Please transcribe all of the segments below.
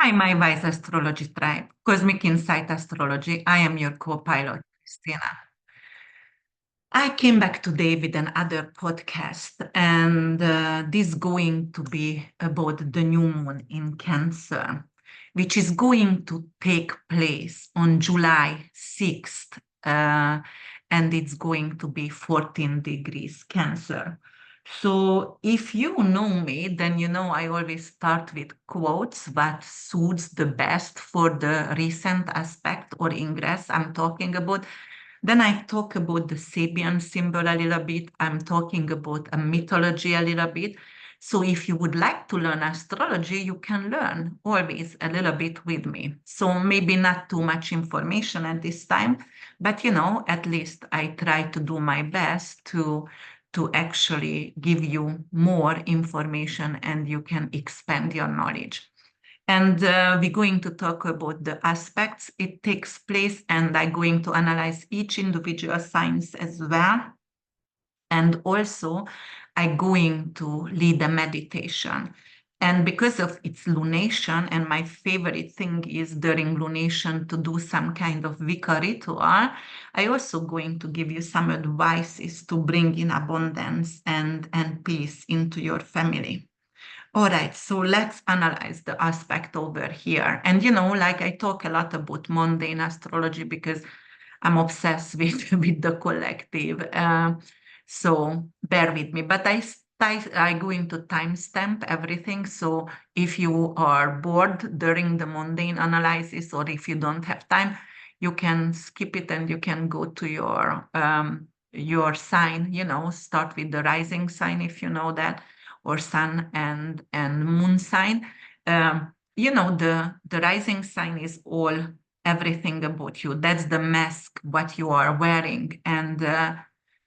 Hi, my wise astrology tribe, Cosmic Insight Astrology. I am your co-pilot, Krisztina. I came back today with another podcast, and this is going to be about the new moon in Cancer, which is going to take place on July 6th, and it's going to be 14 degrees Cancer. So if you know me, then you know I always start with quotes that suits the best for the recent aspect or ingress I'm talking about. Then I talk about the Sabian symbol a little bit. I'm talking about a mythology a little bit. So if you would like to learn astrology, you can learn always a little bit with me. So maybe not too much information at this time, but at least I try to do my best to actually give you more information and you can expand your knowledge. And we're going to talk about the aspects it takes place, and I'm going to analyze each individual signs as well. And also, I'm going to lead a meditation. And because of its lunation, and my favorite thing is during lunation to do some kind of Wicca ritual, I also going to give you some advices to bring in abundance and peace into your family. All right, so let's analyze the aspect over here. And like I talk a lot about mundane astrology because I'm obsessed with with the collective. So bear with me. But I going to timestamp everything. So if you are bored during the mundane analysis, or if you don't have time, you can skip it and you can go to your sign. Start with the rising sign if you know that, or sun and moon sign. The rising sign is all everything about you. That's the mask what you are wearing, and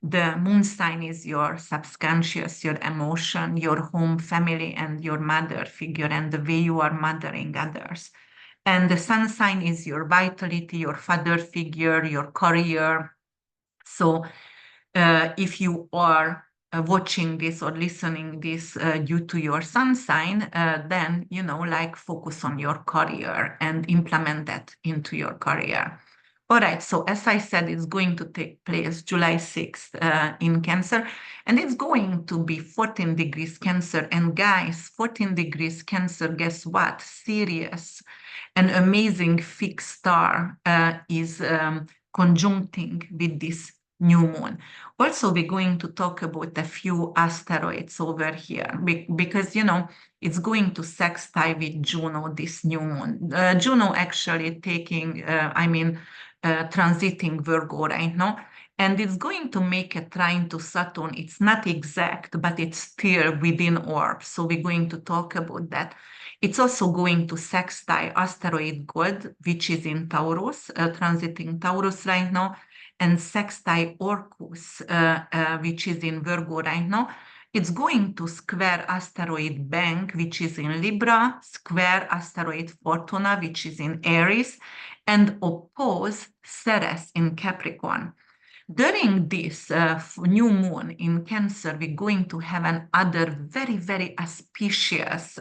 the moon sign is your subconscious, your emotion, your home, family, and your mother figure, and the way you are mothering others. And the sun sign is your vitality, your father figure, your career. So if you are watching this or listening this due to your sun sign, then like focus on your career and implement that into your career. All right, so as I said, it's going to take place July 6th in Cancer, and it's going to be 14 degrees Cancer. And guys, 14 degrees Cancer, guess what? Sirius, an amazing fixed star, is conjuncting with this new moon. Also, we're going to talk about a few asteroids over here because, it's going to sextile with Juno, this new moon. Juno actually transiting Virgo right now. And it's going to make a trine to Saturn. It's not exact, but it's still within orb. So we're going to talk about that. It's also going to sextile asteroid Gold, which is in Taurus, transiting Taurus right now, and sextile Orcus, which is in Virgo right now. It's going to square asteroid Bank, which is in Libra, square asteroid Fortuna, which is in Aries, and oppose Ceres in Capricorn. During this new moon in Cancer, we're going to have another very, very auspicious,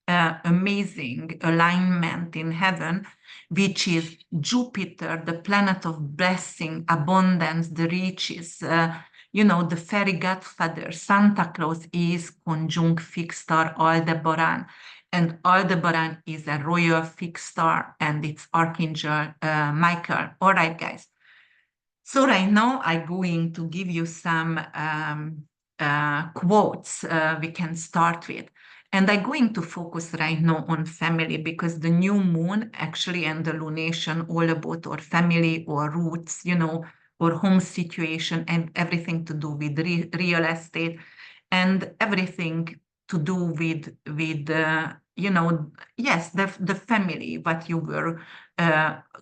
amazing alignment in heaven, which is Jupiter, the planet of blessing, abundance, the riches. The fairy godfather, Santa Claus, is conjunct fixed star Aldebaran. And Aldebaran is a royal fixed star, and it's Archangel Michael. All right, guys. So right now I'm going to give you some quotes we can start with. And I'm going to focus right now on family because the new moon actually and the lunation all about our family or roots, or home situation and everything to do with real estate and everything to do with yes, the family, what you were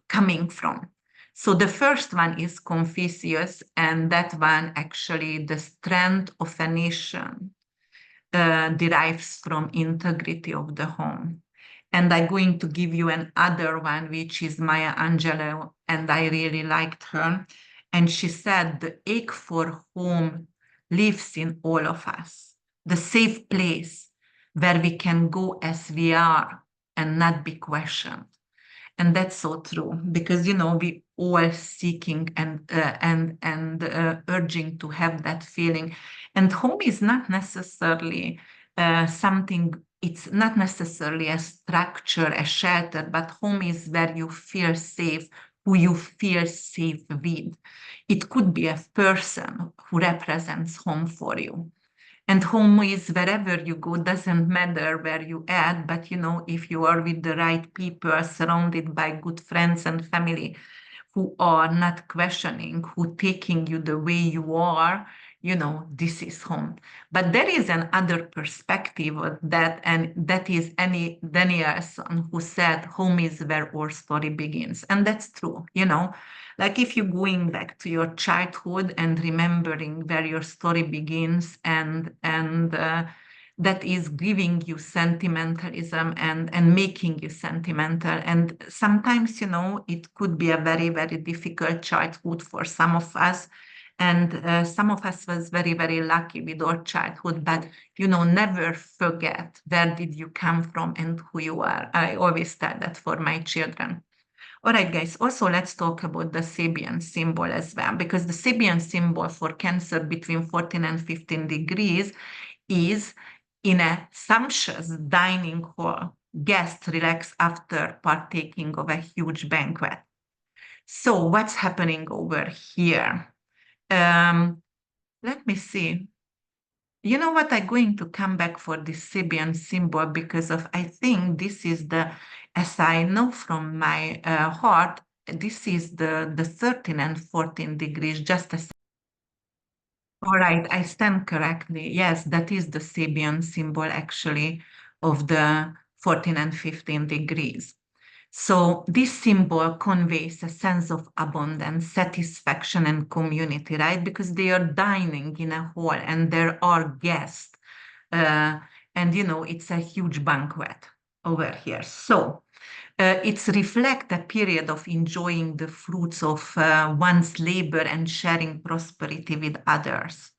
coming from. So the first one is Confucius, and that one actually the strength of a nation derives from integrity of the home. And I'm going to give you another one, which is Maya Angelou, and I really liked her. And she said, the ache for home lives in all of us, the safe place where we can go as we are and not be questioned. And that's so true, because we all seeking and urging to have that feeling. And home is not necessarily something. It's not necessarily a structure, a shelter, but home is where you feel safe, who you feel safe with. It could be a person who represents home for you. And home is wherever you go, doesn't matter where you at, but if you are with the right people, surrounded by good friends and family who are not questioning, who taking you the way you are, this is home. But there is another perspective of that, and that is Annie Danielson, who said home is where our story begins. And that's true, like if you're going back to your childhood and remembering where your story begins, and that is giving you sentimentalism and making you sentimental. And sometimes, it could be a very, very difficult childhood for some of us. And some of us was very, very lucky with our childhood, but, never forget where did you come from and who you are. I always tell that for my children. All right, guys, also let's talk about the Sabian symbol as well, because the Sabian symbol for Cancer between 14 and 15 degrees is in a sumptuous dining hall. Guests relax after partaking of a huge banquet. So what's happening over here? Let me see. You know what? I'm going to come back for this Sabian symbol because I think this is as I know from my heart, this is the 13 and 14 degrees, just as. All right, I stand correctly. Yes, that is the Sabian symbol actually of the 14 and 15 degrees. So this symbol conveys a sense of abundance, satisfaction, and community, right? Because they are dining in a hall and there are guests. And, it's a huge banquet over here. So it's reflect a period of enjoying the fruits of one's labor and sharing prosperity with others.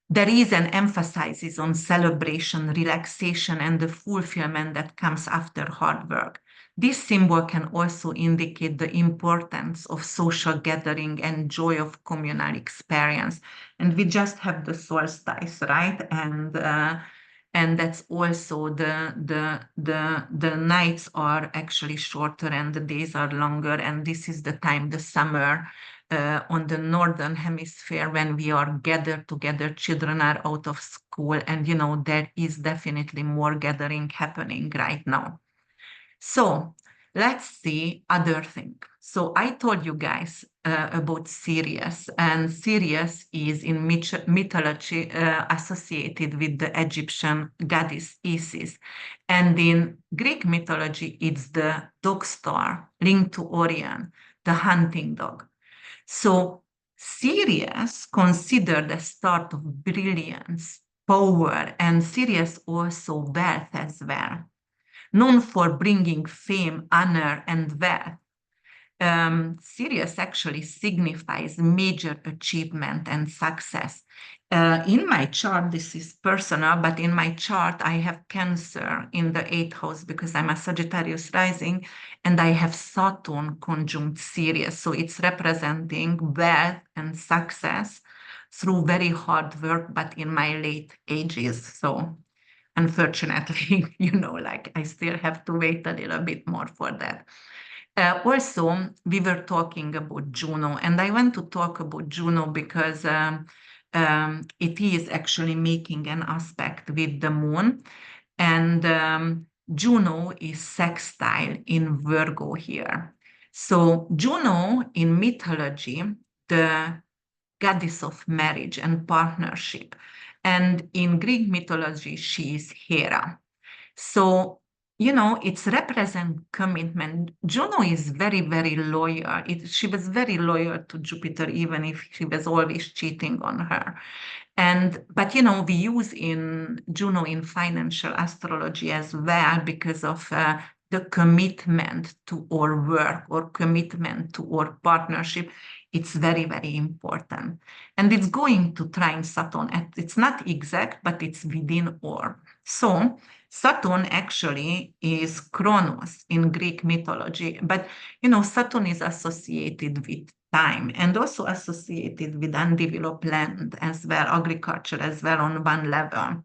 There is an emphasis on celebration, relaxation, and the fulfillment that comes after hard work. This symbol can also indicate the importance of social gathering and joy of communal experience. And we just have the solstice, right? And that's also the nights are actually shorter and the days are longer. And this is the time, the summer, on the northern hemisphere, when we are gathered together, children are out of school, and there is definitely more gathering happening right now. So let's see other thing. So I told you guys about Sirius, and Sirius is in mythology associated with the Egyptian goddess Isis. And in Greek mythology, it's the dog star linked to Orion, the hunting dog. So Sirius considered the start of brilliance, power, and Sirius also wealth as well, known for bringing fame, honor, and wealth. Sirius actually signifies major achievement and success. In my chart, this is personal, but in my chart, I have Cancer in the 8th house because I'm a Sagittarius rising, and I have Saturn conjunct Sirius. So it's representing wealth and success through very hard work, but in my late ages. So unfortunately, like I still have to wait a little bit more for that. Also, we were talking about Juno, and I want to talk about Juno because it is actually making an aspect with the moon. And Juno is sextile in Virgo here. So Juno in mythology, the goddess of marriage and partnership. And in Greek mythology, she is Hera. So, it's represent commitment. Juno is very, very loyal. She was very loyal to Jupiter, even if she was always cheating on her. But we use in Juno in financial astrology as well because of the commitment to our work or commitment to our partnership. It's very, very important. And it's going to trine Saturn. It's not exact, but it's within our So Saturn actually is Kronos in Greek mythology, but Saturn is associated with time and also associated with undeveloped land as well, agriculture as well on one level.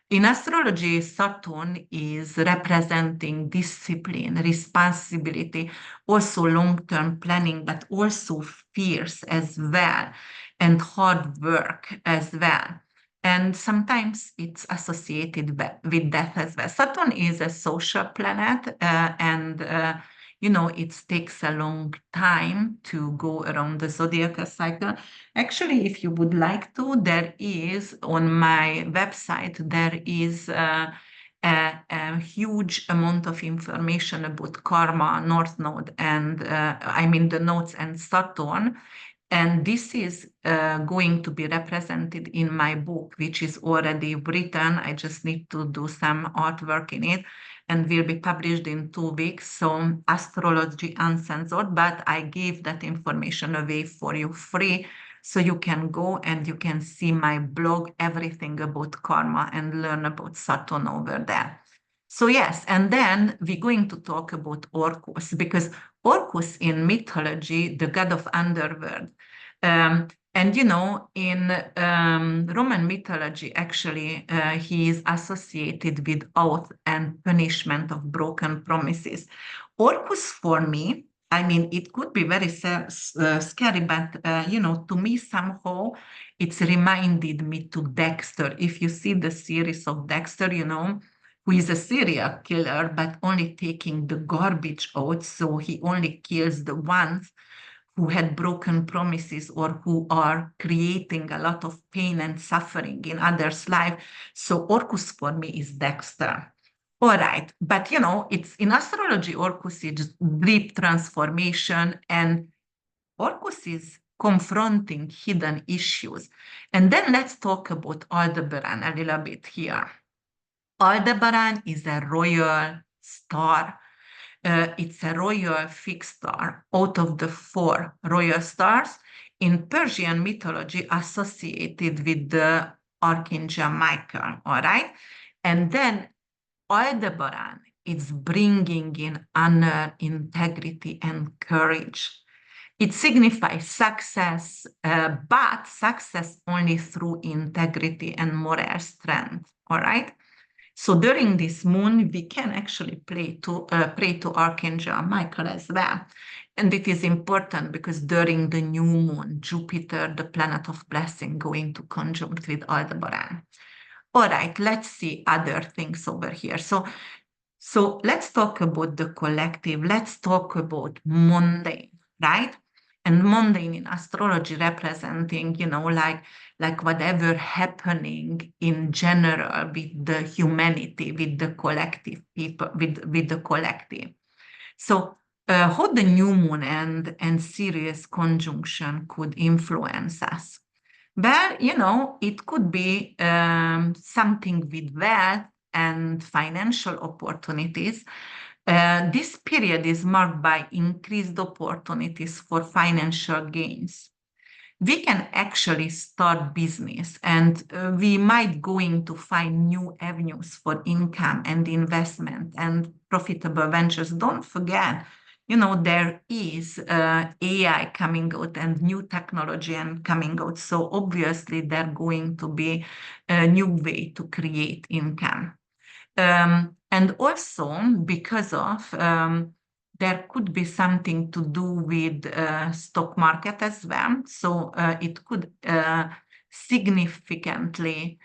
In astrology, Saturn is representing discipline, responsibility, also long-term planning, but also fears as well, and hard work as well. And sometimes it's associated with death as well. Saturn is a social planet, and it takes a long time to go around the zodiacal cycle. Actually, if you would like to, there is on my website, there is a huge amount of information about karma, North Node, and I mean the nodes and Saturn. And this is going to be represented in my book, which is already written. I just need to do some artwork in it and will be published in 2 weeks. So Astrology Uncensored, but I gave that information away for you free. So you can go and you can see my blog, everything about karma, and learn about Saturn over there. So yes, and then we're going to talk about Orcus, because Orcus in mythology, the god of underworld. And in Roman mythology, actually, he is associated with oath and punishment of broken promises. Orcus, for me, I mean, it could be very scary, but to me somehow it's reminded me to Dexter. If you see the series of Dexter, who is a serial killer, but only taking the garbage out, so he only kills the ones who had broken promises or who are creating a lot of pain and suffering in others' life. So Orcus for me is Dexter. All right, but it's in astrology, Orcus is deep transformation, and Orcus is confronting hidden issues. And then let's talk about Aldebaran a little bit here. Aldebaran is a royal star. It's a royal fixed star out of the 4 royal stars in Persian mythology associated with the Archangel Michael, all right? And then Aldebaran is bringing in honor, integrity, and courage. It signifies success, but success only through integrity and moral strength, all right? So during this moon, we can actually pray to Archangel Michael as well. And it is important because during the new moon, Jupiter, the planet of blessing, going to conjunct with Aldebaran. All right, let's see other things over here. So let's talk about the collective. Let's talk about mundane, right? And mundane in astrology representing, like whatever happening in general with the humanity, with the collective people, with the collective. So how the new moon and Sirius conjunction could influence us? Well, it could be something with wealth and financial opportunities. This period is marked by increased opportunities for financial gains. We can actually start business, and we might going to find new avenues for income and investment and profitable ventures. Don't forget, there is AI coming out and new technology and coming out. So obviously, there's going to be a new way to create income. And also because of there could be something to do with stock market as well. So it could significantly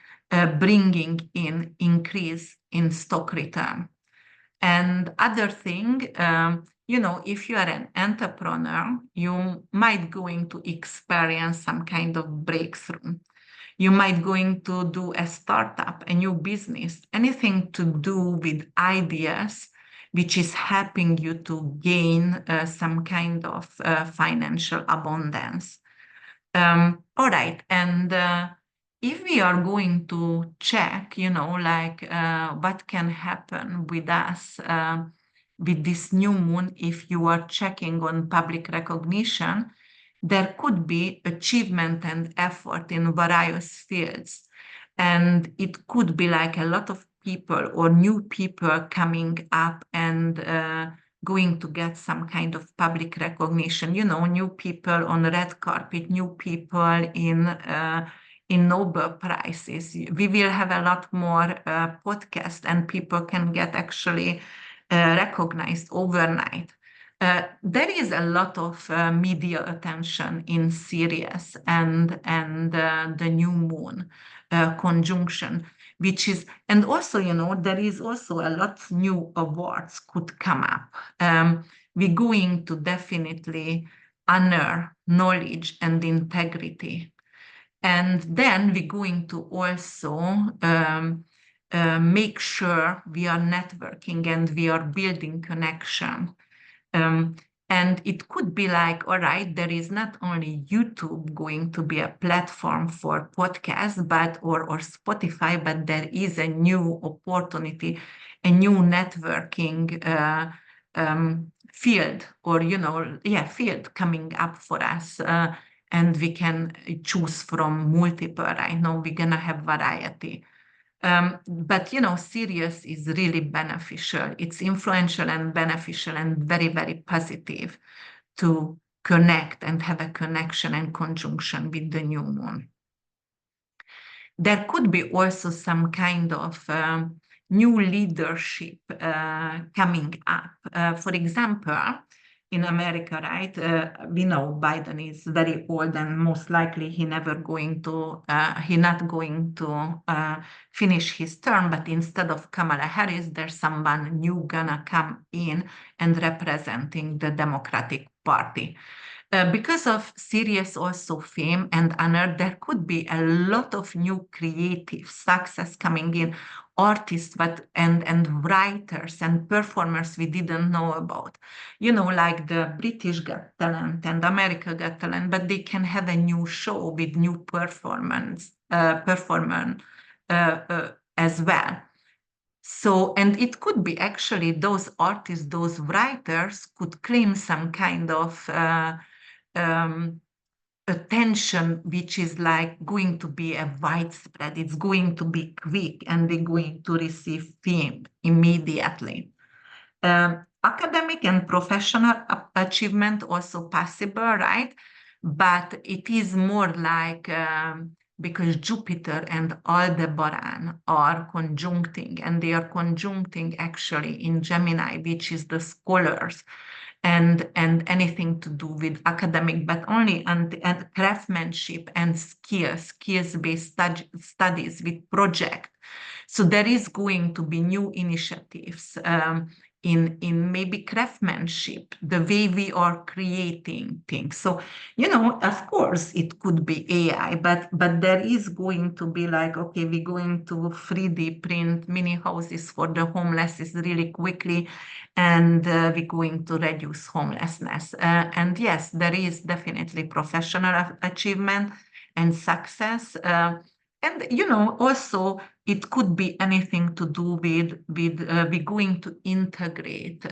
bringing in increase in stock return. And other thing, if you are an entrepreneur, you might going to experience some kind of breakthrough. You might going to do a startup, a new business, anything to do with ideas, which is helping you to gain some kind of financial abundance. All right, and if we are going to check, what can happen with us with this new moon, if you are checking on public recognition, there could be achievement and effort in various fields. And it could be like a lot of people or new people coming up and going to get some kind of public recognition, new people on red carpet, new people in Nobel Prizes. We will have a lot more podcasts and people can get actually recognized overnight. There is a lot of media attention in Sirius and the new moon conjunction, which is, and also, there is also a lot of new awards could come up. We're going to definitely honor knowledge and integrity. And then we're going to also make sure we are networking and we are building connection. And it could be like, all right, there is not only YouTube going to be a platform for podcasts, or Spotify, but there is a new opportunity, a new networking field, or field coming up for us, and we can choose from multiple. Right now, we're gonna have variety. But Sirius is really beneficial. It's influential and beneficial and very, very positive to connect and have a connection and conjunction with the new moon. There could be also some kind of new leadership coming up. For example, in America, right? We know Biden is very old and most likely he not going to finish his term. But instead of Kamala Harris, there's someone new gonna come in and representing the Democratic Party. Because of Sirius also fame and honor, there could be a lot of new creative success coming in, artists and writers and performers we didn't know about. Like the British Got Talent and America Got Talent, but they can have a new show with new performance as well. So, and it could be actually those artists, those writers could claim some kind of attention, which is like going to be a widespread, it's going to be quick, and they're going to receive fame immediately. Academic and professional achievement also possible, right? But it is more like because Jupiter and Aldebaran are conjuncting, and they are conjuncting actually in Gemini, which is the scholars and anything to do with academic, but only and craftsmanship and skills-based studies with project. So there is going to be new initiatives in maybe craftsmanship, the way we are creating things. So, of course, it could be AI, but there is going to be like, okay, we're going to 3D print mini houses for the homeless really quickly, and we're going to reduce homelessness. And yes, there is definitely professional achievement and success. And also it could be anything to do with we're going to integrate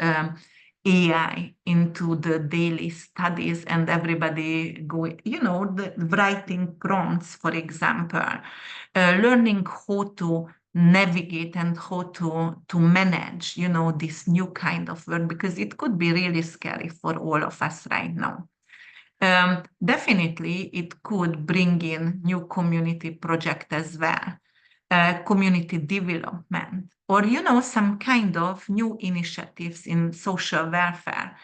AI into the daily studies, and everybody going, writing prompts, for example, learning how to navigate and how to manage, this new kind of work, because it could be really scary for all of us right now. Definitely, it could bring in new community project as well, community development, or some kind of new initiatives in social welfare,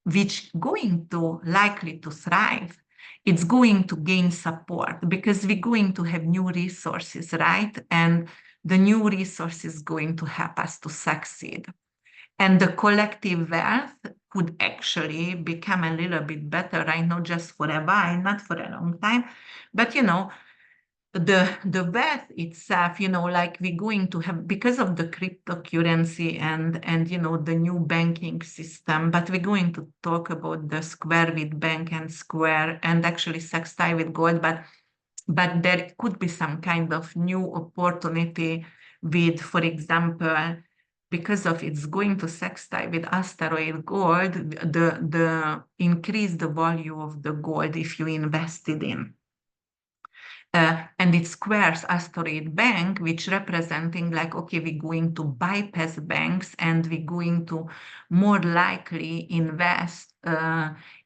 which going to likely to thrive. It's going to gain support because we're going to have new resources, right? And the new resources going to help us to succeed. And the collective wealth could actually become a little bit better, right? Not just for a while, not for a long time, but the wealth itself, like we're going to have because of the cryptocurrency and the new banking system, but we're going to talk about the square with bank and square and actually sextile with gold, but there could be some kind of new opportunity with, for example, because of it's going to sextile with asteroid gold, the increase the value of the gold if you invested in. And it squares asteroid bank, which representing like, okay, we're going to bypass banks and we're going to more likely invest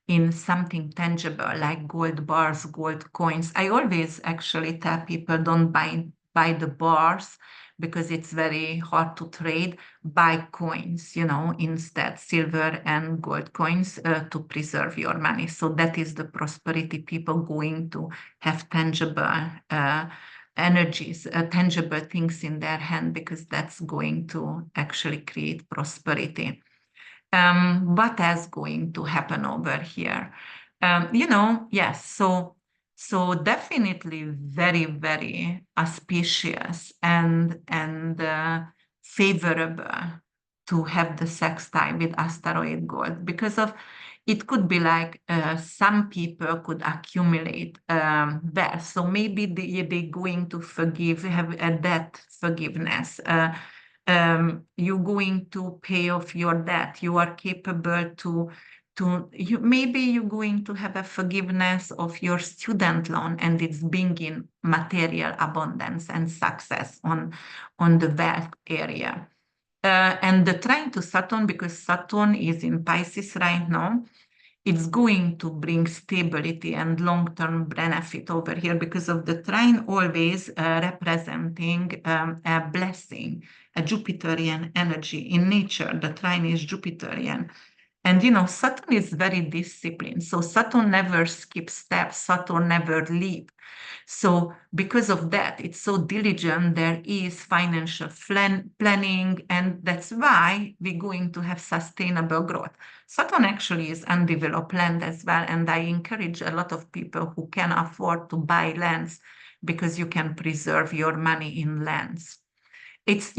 in something tangible like gold bars, gold coins. I always actually tell people don't buy the bars because it's very hard to trade. Buy coins, instead silver and gold coins to preserve your money. So that is the prosperity people going to have tangible energies, tangible things in their hand, because that's going to actually create prosperity. What else going to happen over here? Yes, so definitely very, very auspicious and favorable to have the sextile with asteroid gold, because of it could be like some people could accumulate wealth. So maybe they're going to have a debt forgiveness. You're going to pay off your debt. You are capable maybe you're going to have a forgiveness of your student loan, and it's bringing material abundance and success on the wealth area. And the trine to Saturn, because Saturn is in Pisces right now, it's going to bring stability and long-term benefit over here, because of the trine always representing a blessing, a Jupiterian energy. In nature, the trine is Jupiterian. And Saturn is very disciplined. So Saturn never skips steps, Saturn never leaves. So because of that, it's so diligent. There is financial planning, and that's why we're going to have sustainable growth. Saturn actually is undeveloped land as well, and I encourage a lot of people who can afford to buy lands, because you can preserve your money in lands. It's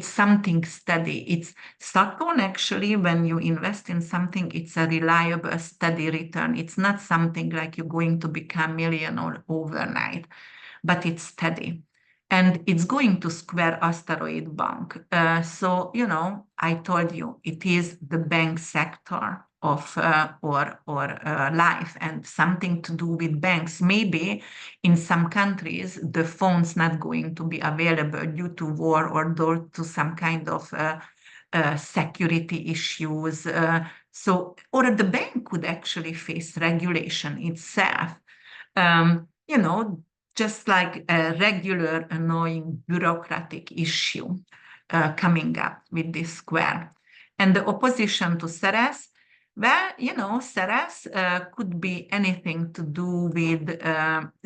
something steady. It's Saturn actually, when you invest in something, it's a reliable, steady return. It's not something like you're going to become millionaire overnight, but it's steady. And it's going to square asteroid bank. So, I told you, it is the bank sector of or life, and something to do with banks. Maybe in some countries, the phone's not going to be available due to war or due to some kind of security issues. Or the bank could actually face regulation itself. Just like a regular annoying bureaucratic issue coming up with this square. And the opposition to Ceres, well, Ceres could be anything to do with,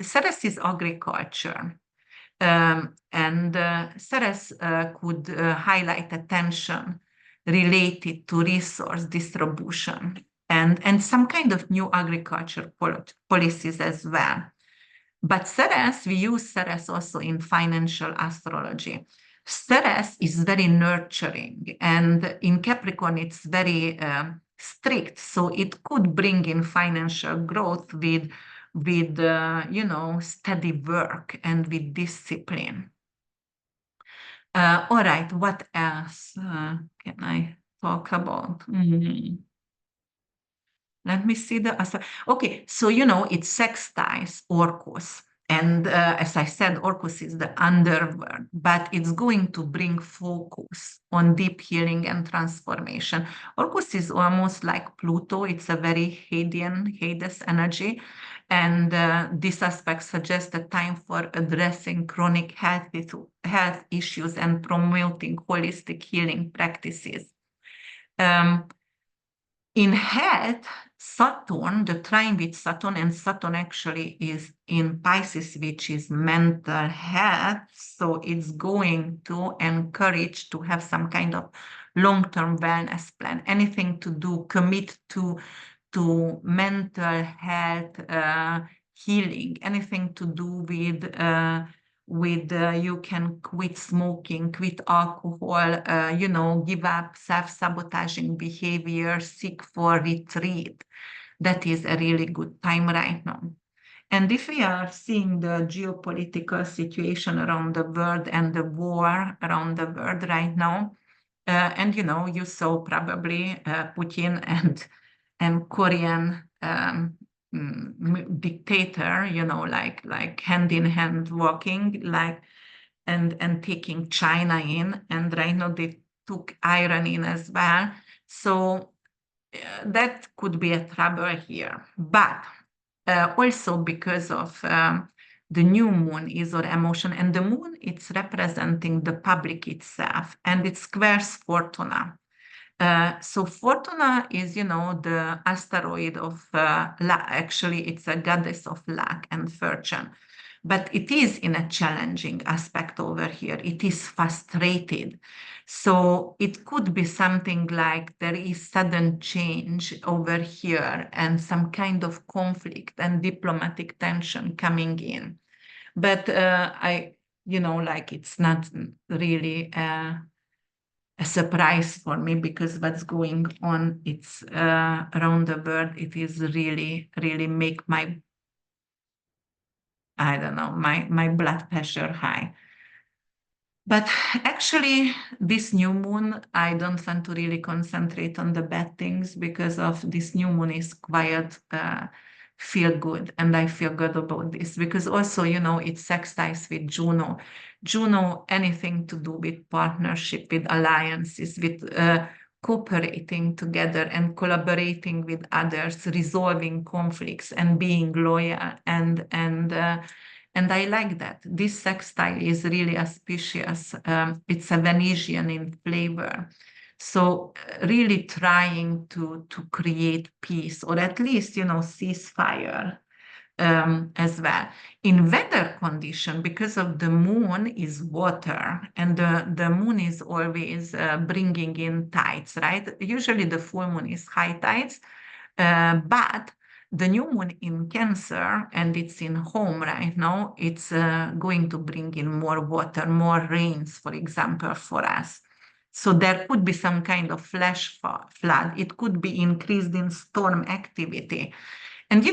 Ceres is agriculture. And Ceres could highlight attention related to resource distribution and some kind of new agriculture policies as well. But Ceres, we use Ceres also in financial astrology. Ceres is very nurturing, and in Capricorn, it's very strict. So it could bring in financial growth with steady work and with discipline. All right, what else can I talk about? Let me see okay, so it's sextiles Orcus. And as I said, Orcus is the underworld, but it's going to bring focus on deep healing and transformation. Orcus is almost like Pluto. It's a very Hades energy. And this aspect suggests a time for addressing chronic health issues and promoting holistic healing practices. In health, Saturn, the trine with Saturn, and Saturn actually is in Pisces, which is mental health. So it's going to encourage to have some kind of long-term wellness plan, anything to do, commit to mental health healing, anything to do with you can quit smoking, quit alcohol, give up self-sabotaging behavior, seek for retreat. That is a really good time right now. And if we are seeing the geopolitical situation around the world and the war around the world right now, and you saw probably Putin and Korean dictator, like hand in hand walking, like and taking China in, and right now they took Iran in as well. So that could be a trouble here. But also because of the new moon is our emotion, and the moon it's representing the public itself, and it squares Fortuna. So Fortuna is, the asteroid of luck. Actually, it's a goddess of luck and fortune. But it is in a challenging aspect over here. It is frustrated. So it could be something like there is sudden change over here and some kind of conflict and diplomatic tension coming in. But like it's not really a surprise for me, because what's going on, it's around the world, it is really, really make my, I don't know, my blood pressure high. But actually, this new moon, I don't want to really concentrate on the bad things, because of this new moon is quite feel good. And I feel good about this because also, it sextiles with Juno. Juno, anything to do with partnership, with alliances, with cooperating together and collaborating with others, resolving conflicts and being loyal and I like that. This sextile is really auspicious. It's a Venetian in flavor. So really trying to create peace, or at least, ceasefire as well. In weather condition, because of the moon is water, and the moon is always bringing in tides, right? Usually the full moon is high tides, but the new moon in Cancer, and it's in home right now, it's going to bring in more water, more rains, for example, for us. So there could be some kind of flash flood. It could be increased in storm activity. And,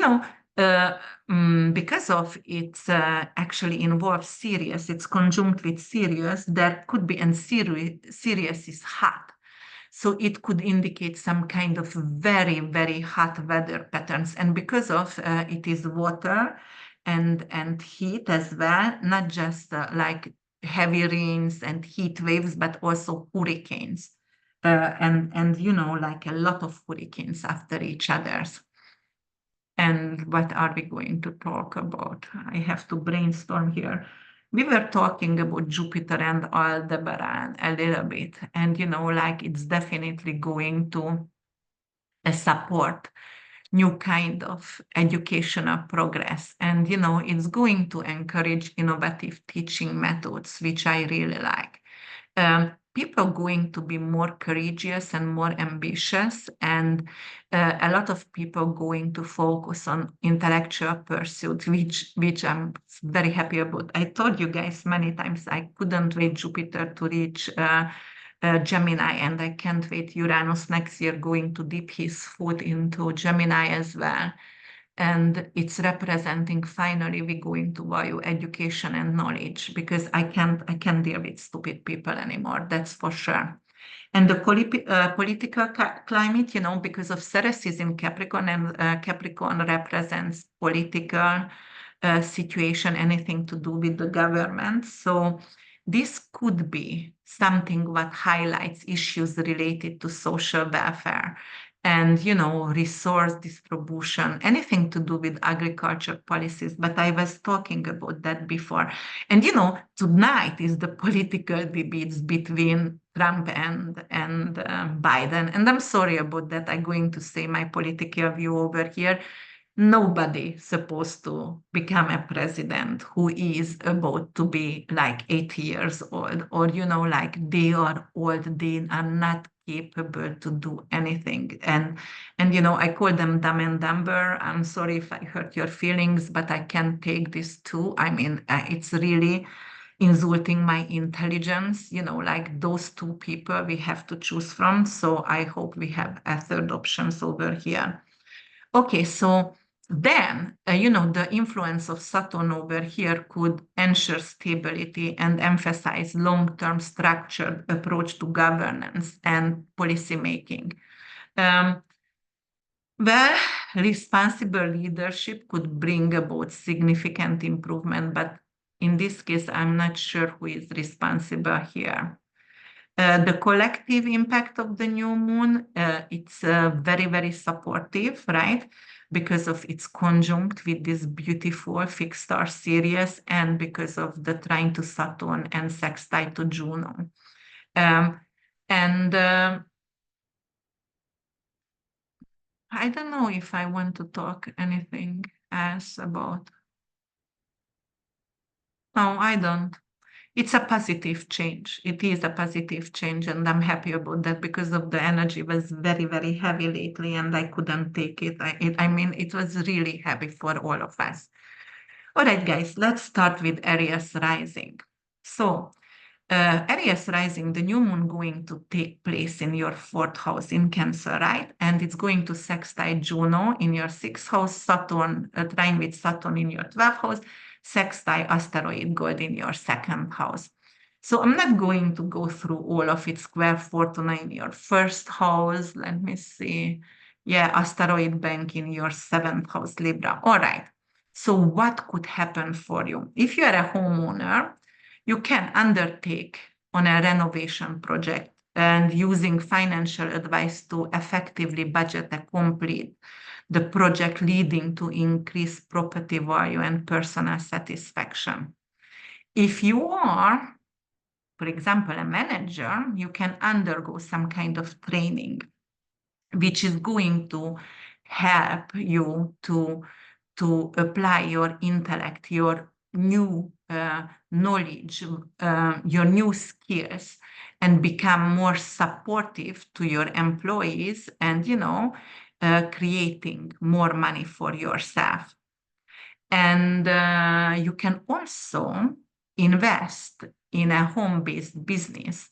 because of it's actually involves Sirius, it's conjunct with Sirius, there could be, and Sirius is hot. So it could indicate some kind of very, very hot weather patterns. And because of it is water and heat as well, not just like heavy rains and heat waves, but also hurricanes. And like a lot of hurricanes after each other's. And what are we going to talk about? I have to brainstorm here. We were talking about Jupiter and Aldebaran a little bit, and like it's definitely going to support new kind of educational progress, and it's going to encourage innovative teaching methods, which I really like. People are going to be more courageous and more ambitious, and a lot of people are going to focus on intellectual pursuit, which I'm very happy about. I told you guys many times I couldn't wait Jupiter to reach Gemini, and I can't wait Uranus next year going to dip his foot into Gemini as well. And it's representing, finally we're going to value education and knowledge, because I can't deal with stupid people anymore, that's for sure. And the political climate, because of Ceres is in Capricorn, and Capricorn represents political situation, anything to do with the government. So this could be something what highlights issues related to social welfare and resource distribution, anything to do with agriculture policies. But I was talking about that before. And tonight is the political debates between Trump and Biden. And I'm sorry about that. I'm going to say my political view over here. Nobody supposed to become a president who is about to be like 80 years old, or like they are old, they are not capable to do anything. And I call them dumb and dumber. I'm sorry if I hurt your feelings, but I can't take this too. I mean, it's really insulting my intelligence, like those two people we have to choose from. So I hope we have a third options over here. Okay, so then, the influence of Saturn over here could ensure stability and emphasize long-term structured approach to governance and policy making. Um, well, responsible leadership could bring about significant improvement, but in this case, I'm not sure who is responsible here. The collective impact of the new moon, it's very, very supportive, right? Because of its conjunct with this beautiful fixed star Sirius and because of the trine to Saturn and sextile to Juno. And I don't know if I want to talk anything else about. No, I don't. It's a positive change. It is a positive change, and I'm happy about that because of the energy was very, very heavy lately, and I couldn't take it. I mean, it was really heavy for all of us. All right, guys, let's start with Aries rising. So, Aries rising, the new moon going to take place in your fourth house in Cancer, right? And it's going to sextile Juno in your sixth house, Saturn, trine with Saturn in your 12th house, sextile asteroid gold in your second house. So I'm not going to go through all of it. Square Fortuna in your first house. Let me see. Yeah, asteroid bank in your seventh house, Libra. All right. So what could happen for you? If you are a homeowner, you can undertake on a renovation project and using financial advice to effectively budget and complete the project, leading to increased property value and personal satisfaction. If you are, for example, a manager, you can undergo some kind of training, which is going to help you to apply your intellect, your new knowledge, your new skills, and become more supportive to your employees and, creating more money for yourself. And you can also invest in a home-based business.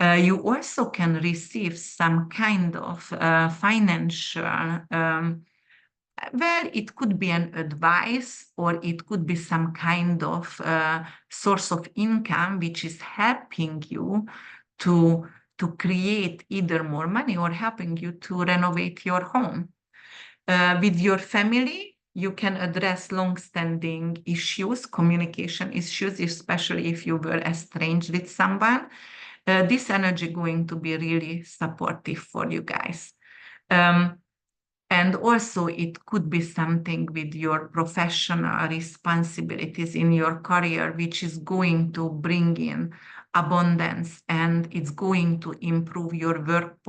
You also can receive some kind of financial, well, it could be an advice or it could be some kind of source of income which is helping you to create either more money or helping you to renovate your home. With your family, you can address long-standing issues, communication issues, especially if you were estranged with someone. This energy going to be really supportive for you guys. And also it could be something with your professional responsibilities in your career, which is going to bring in abundance and it's going to improve your work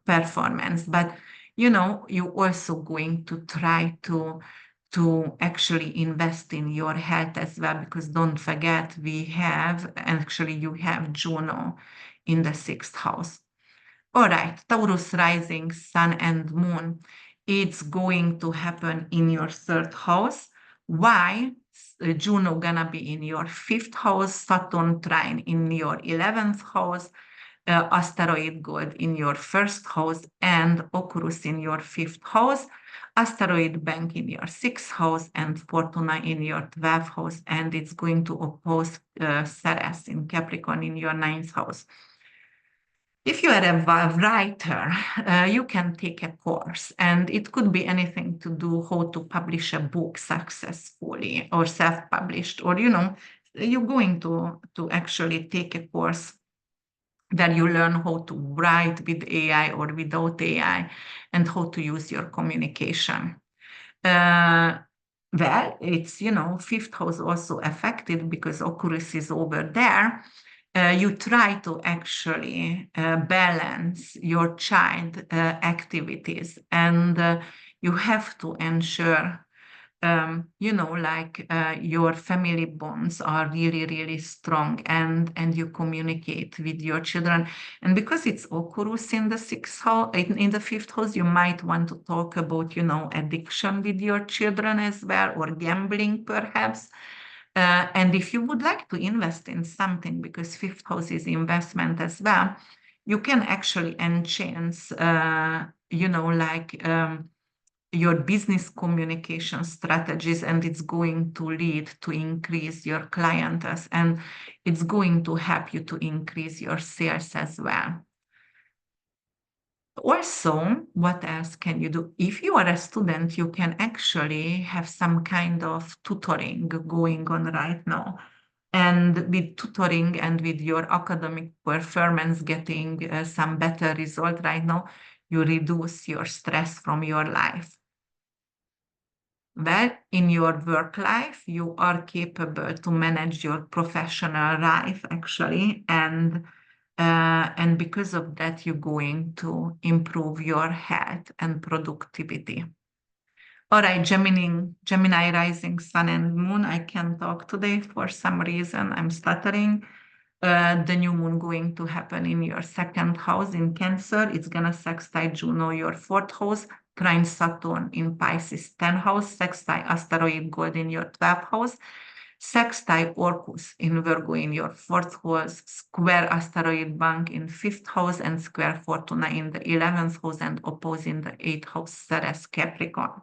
performance. But, you're also going to try to actually invest in your health as well, because don't forget, you have Juno in the sixth house. All right, Taurus rising, sun and moon. It's going to happen in your third house. Why? Juno gonna be in your fifth house, Saturn trine in your 11th house, asteroid gold in your first house, and Orcus in your fifth house, asteroid bank in your sixth house, and Fortuna in your 12th house, and it's going to oppose Ceres in Capricorn in your ninth house. If you are a writer, you can take a course, and it could be anything to do how to publish a book successfully or self-published, or, you're going to actually take a course where you learn how to write with AI or without AI and how to use your communication. Well, it's, fifth house also affected because Oculus is over there. You try to actually balance your child activities, and you have to ensure your family bonds are really, really strong, and you communicate with your children. And because it's Oculus in the sixth house, in the fifth house, you might want to talk about, addiction with your children as well, or gambling perhaps. And if you would like to invest in something, because fifth house is investment as well, you can actually enhance, your business communication strategies, and it's going to lead to increase your clients, and it's going to help you to increase your sales as well. Also, what else can you do? If you are a student, you can actually have some kind of tutoring going on right now. And with tutoring and with your academic performance getting some better result right now, you reduce your stress from your life. Well, in your work life, you are capable to manage your professional life actually, and because of that, you're going to improve your health and productivity. All right, Gemini rising sun and moon. I can talk today for some reason. I'm stuttering. The new moon going to happen in your second house in Cancer. It's gonna sextile Juno, your fourth house, trine Saturn in Pisces 10th house, sextile asteroid gold in your 12th house, sextile Orcus in Virgo in your fourth house, square asteroid bank in fifth house, and square Fortuna in the 11th house, and oppose in the eighth house, Ceres Capricorn.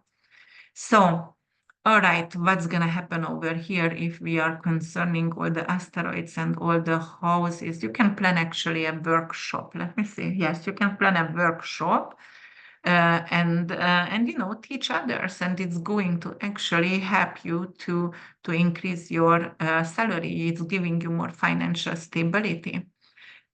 So, all right, what's going to happen over here if we are concerning all the asteroids and all the houses? You can plan actually a workshop. Let me see. Yes, you can plan a workshop and teach others, and it's going to actually help you to increase your salary. It's giving you more financial stability.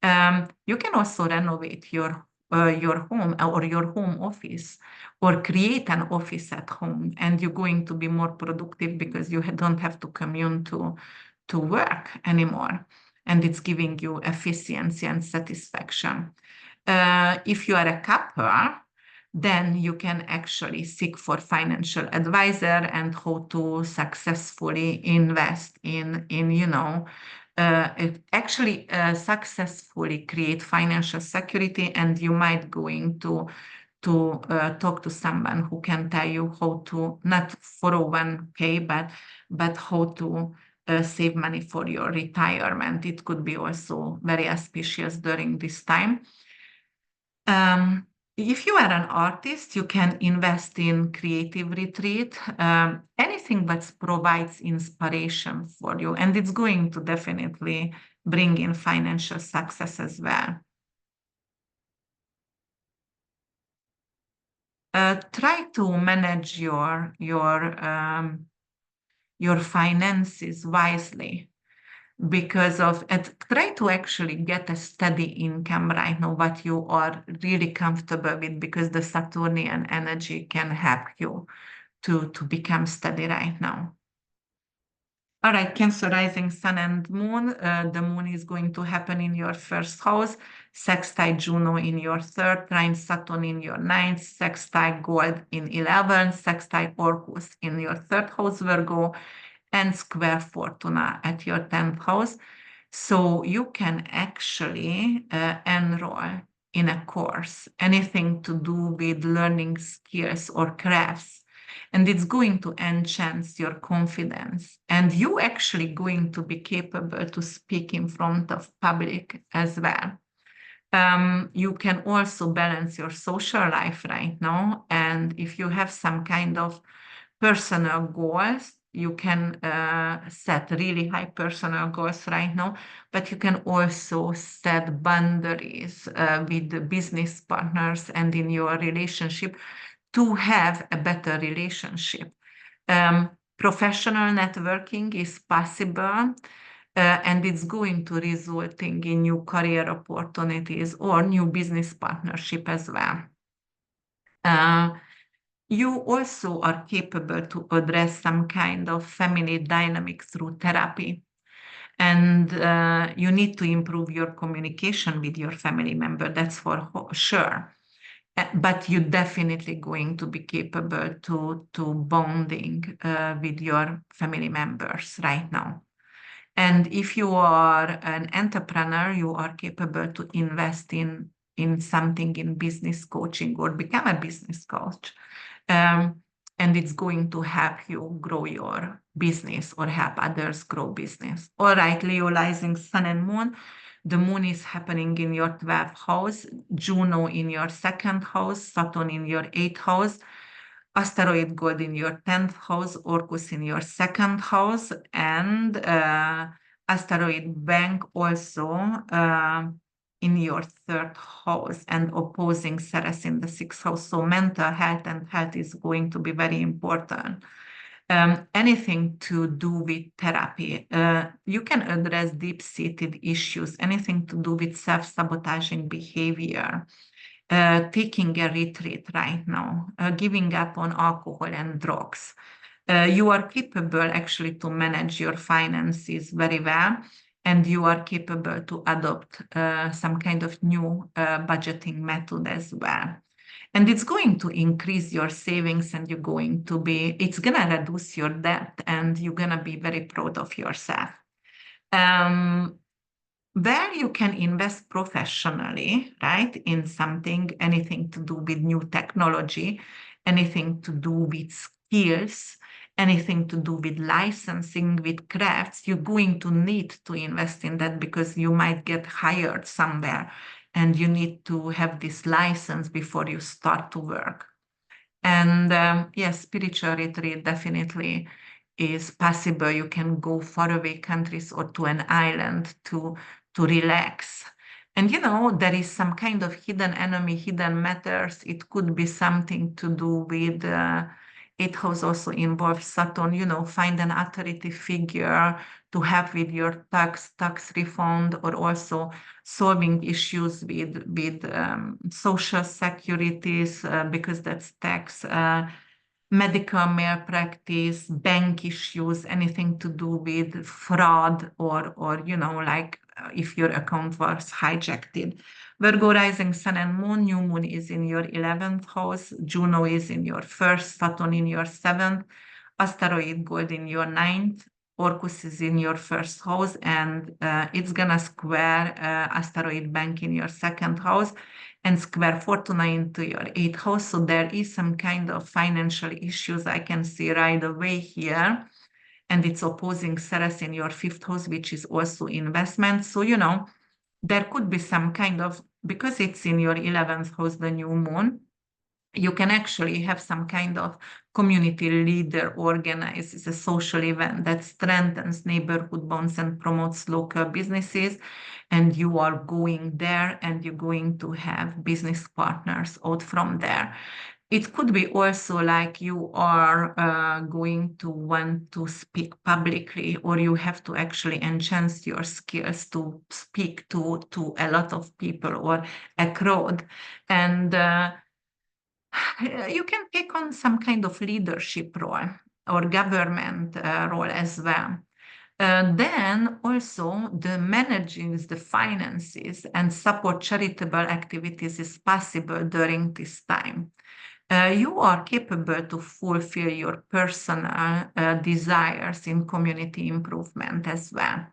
You can also renovate your home or your home office, or create an office at home, and you're going to be more productive because you don't have to commute to work anymore, and it's giving you efficiency and satisfaction. If you are a couple, then you can actually seek for financial advisor and how to successfully invest successfully create financial security, and you might going to talk to someone who can tell you how to, not 401k, but how to save money for your retirement. It could be also very auspicious during this time. If you are an artist, you can invest in creative retreat, anything that provides inspiration for you, and it's going to definitely bring in financial success as well. Try to manage your finances wisely, because of it. Try to actually get a steady income right now, what you are really comfortable with, because the Saturnian energy can help you to become steady right now. All right, Cancer rising sun and moon. The moon is going to happen in your first house, sextile Juno in your third, trine Saturn in your ninth, sextile gold in 11, sextile Orcus in your third house, Virgo, and square Fortuna at your 10th house. So you can actually enroll in a course, anything to do with learning skills or crafts, and it's going to enhance your confidence. And you actually going to be capable to speak in front of public as well. You can also balance your social life right now. And if you have some kind of personal goals, you can set really high personal goals right now, but you can also set boundaries with the business partners and in your relationship to have a better relationship. Professional networking is possible, and it's going to resulting in new career opportunities or new business partnership as well. You also are capable to address some kind of family dynamic through therapy. And you need to improve your communication with your family member, that's for sure. But you're definitely going to be capable to bonding with your family members right now. And if you are an entrepreneur, you are capable to invest in something in business coaching or become a business coach. And it's going to help you grow your business or help others grow business. All right, Leo rising sun and moon. The moon is happening in your 12th house, Juno in your second house, Saturn in your 8th house, asteroid gold in your 10th house, Orcus in your second house, and asteroid bank also in your third house and opposing Ceres in the sixth house. So mental health and health is going to be very important. Anything to do with therapy. You can address deep-seated issues, anything to do with self-sabotaging behavior, taking a retreat right now, giving up on alcohol and drugs. You are capable actually to manage your finances very well, and you are capable to adopt some kind of new budgeting method as well. And it's going to increase your savings, and it's going to reduce your debt, and you're going to be very proud of yourself. Where you can invest professionally, right, in something, anything to do with new technology, anything to do with skills, anything to do with licensing, with crafts, you're going to need to invest in that because you might get hired somewhere and you need to have this license before you start to work. And yes, spiritual retreat definitely is possible. You can go far away countries or to an island to relax. And there is some kind of hidden enemy, hidden matters. It could be something to do with eighth house also involves Saturn, find an authority figure to help with your tax refund, or also solving issues with social securities, because that's tax, medical malpractice, bank issues, anything to do with fraud, or like if your account was hijacked. Virgo rising sun and moon, new moon is in your 11th house, Juno is in your first, Saturn in your 7th, asteroid gold in your 9th, Orcus is in your first house, and it's gonna square asteroid bank in your second house and square Fortuna into your 8th house. So there is some kind of financial issues I can see right away here. And it's opposing Ceres in your 5th house, which is also investment. So, there could be some kind of, because it's in your 11th house, the new moon, you can actually have some kind of community leader organizes a social event that strengthens neighborhood bonds and promotes local businesses. And you are going there and you're going to have business partners out from there. It could be also like you are going to want to speak publicly, or you have to actually enhance your skills to speak to a lot of people or a crowd. And you can take on some kind of leadership role or government role as well. Then also the managing the finances and support charitable activities is possible during this time. You are capable to fulfill your personal desires in community improvement as well.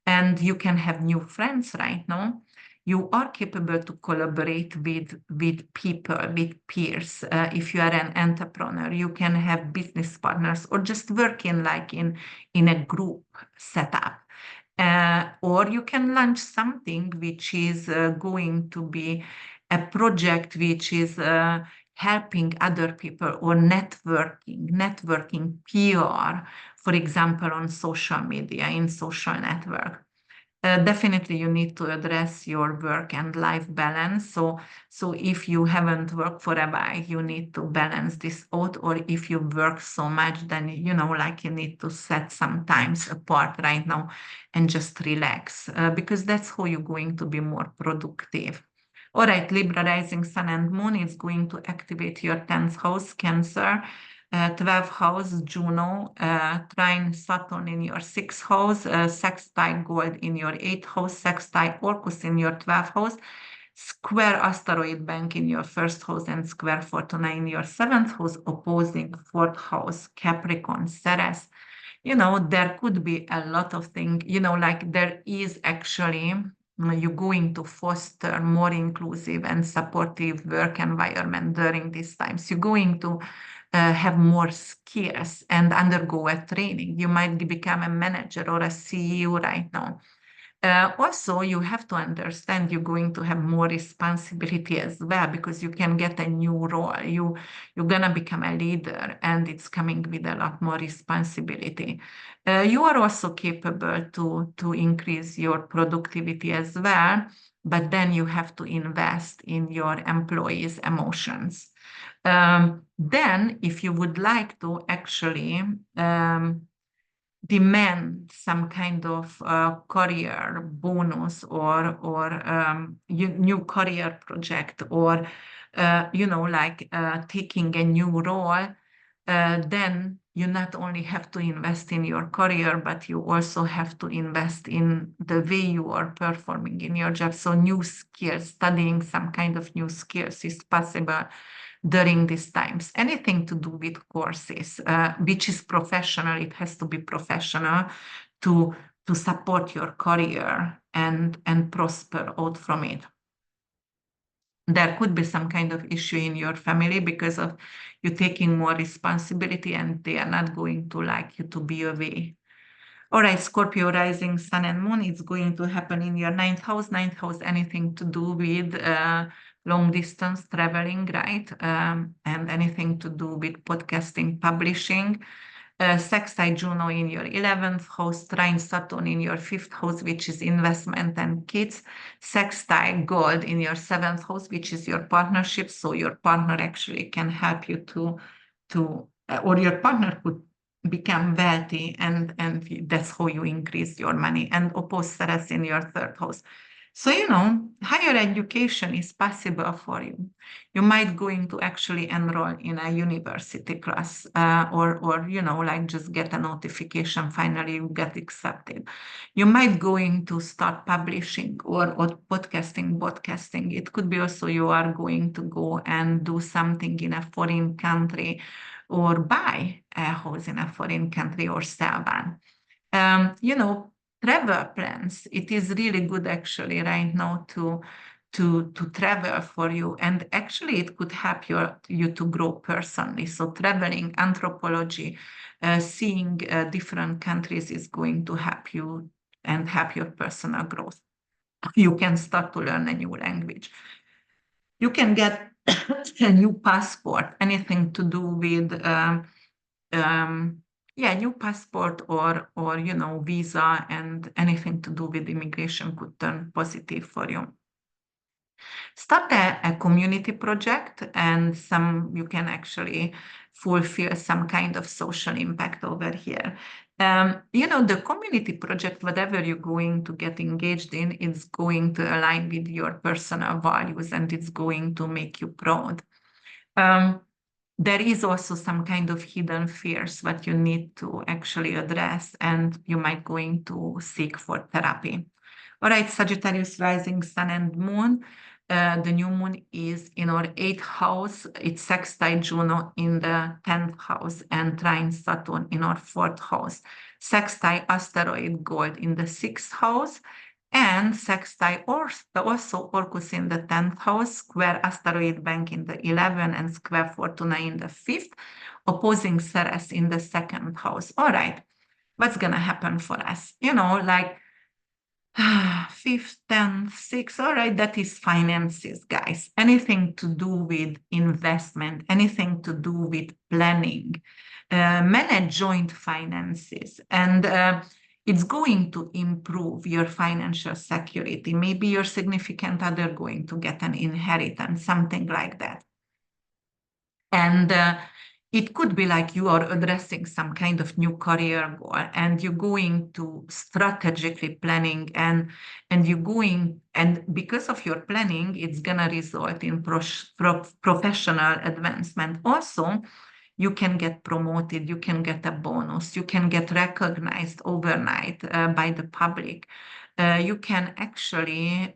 And you can have new friends right now. You are capable to collaborate with people, with peers. If you are an entrepreneur, you can have business partners or just work in a group setup. Or you can launch something which is going to be a project which is helping other people, or networking PR, for example, on social media, in social network. Definitely you need to address your work and life balance. So if you haven't worked for a while, you need to balance this out. Or if you work so much, then, you need to set some times apart right now and just relax, because that's how you're going to be more productive. All right, Libra rising sun and moon is going to activate your 10th house, Cancer. 12th house, Juno, Trine, Saturn in your 6th house, Sextile gold in your 8th house, Sextile Orcus in your 12th house, square asteroid bank in your 1st house, and square Fortuna in your 7th house, opposing 4th house, Capricorn, Ceres. There could be a lot of things, there is actually, you're going to foster more inclusive and supportive work environment during these times. You're going to have more skills and undergo a training. You might become a manager or a CEO right now. Also, you have to understand you're going to have more responsibility as well because you can get a new role. You're gonna become a leader, and it's coming with a lot more responsibility. You are also capable to increase your productivity as well, but then you have to invest in your employees' emotions. Then, if you would like to actually demand some kind of career bonus or new career project or like taking a new role, then you not only have to invest in your career, but you also have to invest in the way you are performing in your job. So new skills, studying some kind of new skills is possible during these times. Anything to do with courses, which is professional, it has to be professional to support your career and prosper out from it. There could be some kind of issue in your family because of you taking more responsibility and they are not going to like you to be away. All right, Scorpio rising, sun and moon, it's going to happen in your ninth house. Ninth house, anything to do with long distance traveling, right? And anything to do with podcasting, publishing. Sextile Juno in your 11th house, Trine Saturn in your 5th house, which is investment and kids. Sextile Gold in your 7th house, which is your partnership. So your partner actually can help you or your partner could become wealthy, and that's how you increase your money. And oppose Ceres in your 3rd house. So, higher education is possible for you. You might going to actually enroll in a university class or like just get a notification, finally you get accepted. You might going to start publishing or podcasting. It could be also you are going to go and do something in a foreign country or buy a house in a foreign country or sell one. Travel plans, it is really good actually right now to travel for you, and actually it could help you to grow personally. So traveling, anthropology, seeing different countries is going to help you and help your personal growth. You can start to learn a new language. You can get a new passport, anything to do with new passport or visa, and anything to do with immigration could turn positive for you. Start a community project, and you can actually fulfill some kind of social impact over here. The community project, whatever you're going to get engaged in, is going to align with your personal values and it's going to make you proud. There is also some kind of hidden fears that you need to actually address, and you might going to seek for therapy. All right, Sagittarius rising, sun and moon. The new moon is in our 8th house. It's sextile Juno in the 10th house and trine Saturn in our 4th house. Sextile asteroid Gold in the 6th house, and sextile also Orcus in the 10th house, square asteroid bank in the 11th, and square Fortuna in the 5th, opposing Ceres in the 2nd house. All right, what's going to happen for us? Like 5th, 10th, 6th, all right, that is finances, guys. Anything to do with investment, anything to do with planning, manage joint finances, and it's going to improve your financial security. Maybe your significant other going to get an inheritance, something like that. And it could be like you are addressing some kind of new career goal, and you're going to strategically planning, and because of your planning, it's gonna result in professional advancement. Also, you can get promoted, you can get a bonus, you can get recognized overnight by the public. You can actually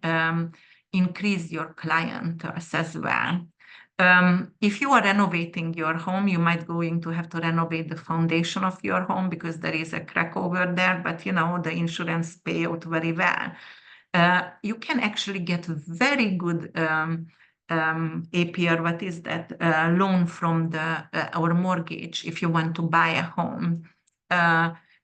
increase your clientele as well. If you are renovating your home, you might going to have to renovate the foundation of your home because there is a crack over there, but the insurance pay out very well. You can actually get very good APR, what is that, loan from or mortgage if you want to buy a home.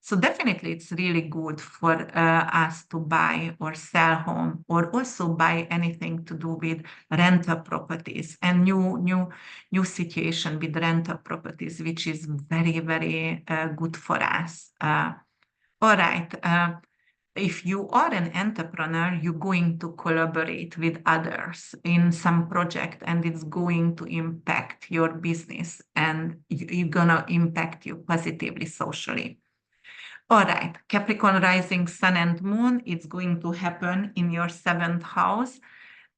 So definitely it's really good for us to buy or sell home, or also buy anything to do with rental properties and new situation with rental properties, which is very, very good for us. All right. If you are an entrepreneur, you're going to collaborate with others in some project, and it's going to impact your business, and you're going to impact you positively socially. All right, Capricorn rising sun and moon, it's going to happen in your seventh house,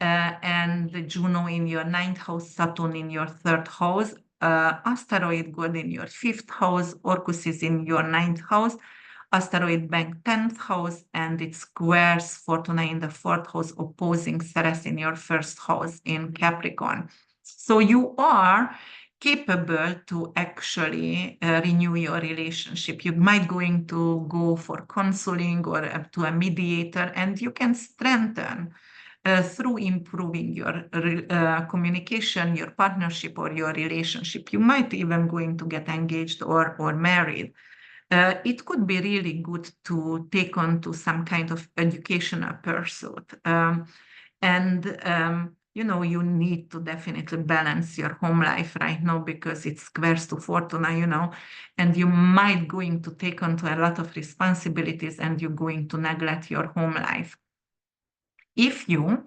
and Juno in your ninth house, Saturn in your third house, asteroid God in your fifth house, Orcus is in your ninth house, asteroid bank 10th house, and it squares Fortuna in the fourth house, opposing Ceres in your first house in Capricorn. So you are capable to actually renew your relationship. You might going to go for counseling or to a mediator, and you can strengthen through improving your communication, your partnership, or your relationship. You might even going to get engaged or married. It could be really good to take on to some kind of educational pursuit. You need to definitely balance your home life right now, because it's squares to Fortuna, and you might going to take on to a lot of responsibilities, and you're going to neglect your home life. If you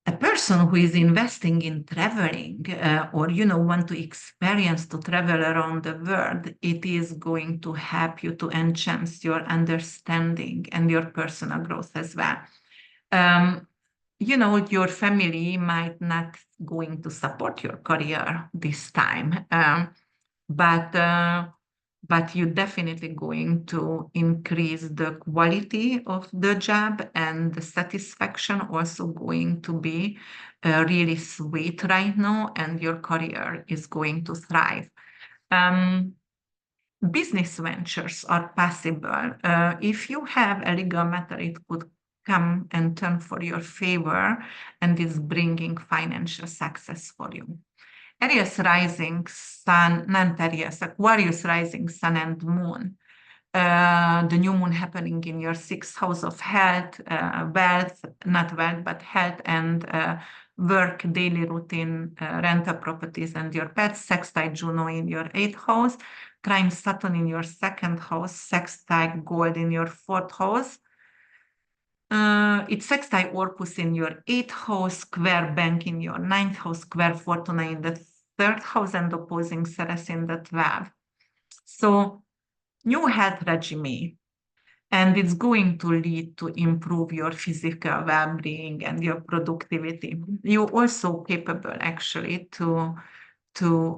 a person who is investing in traveling or want to experience to travel around the world, it is going to help you to enhance your understanding and your personal growth as well. Your family might not going to support your career this time, but you're definitely going to increase the quality of the job, and the satisfaction also going to be really sweet right now, and your career is going to thrive. Business ventures are possible. If you have a legal matter, it could come and turn for your favor, and is bringing financial success for you. Aries rising sun, not Aries, Aquarius rising sun and moon. The new moon happening in your sixth house of health, not wealth, but health and work, daily routine, rental properties, and your pets. Sextile Juno in your eighth house, Trine Saturn in your second house, sextile Gold in your fourth house. It's sextile Orcus in your eighth house, square bank in your ninth house, square Fortuna in the third house, and opposing Ceres in the 12th. So new health regime, and it's going to lead to improve your physical well-being and your productivity. You're also capable actually to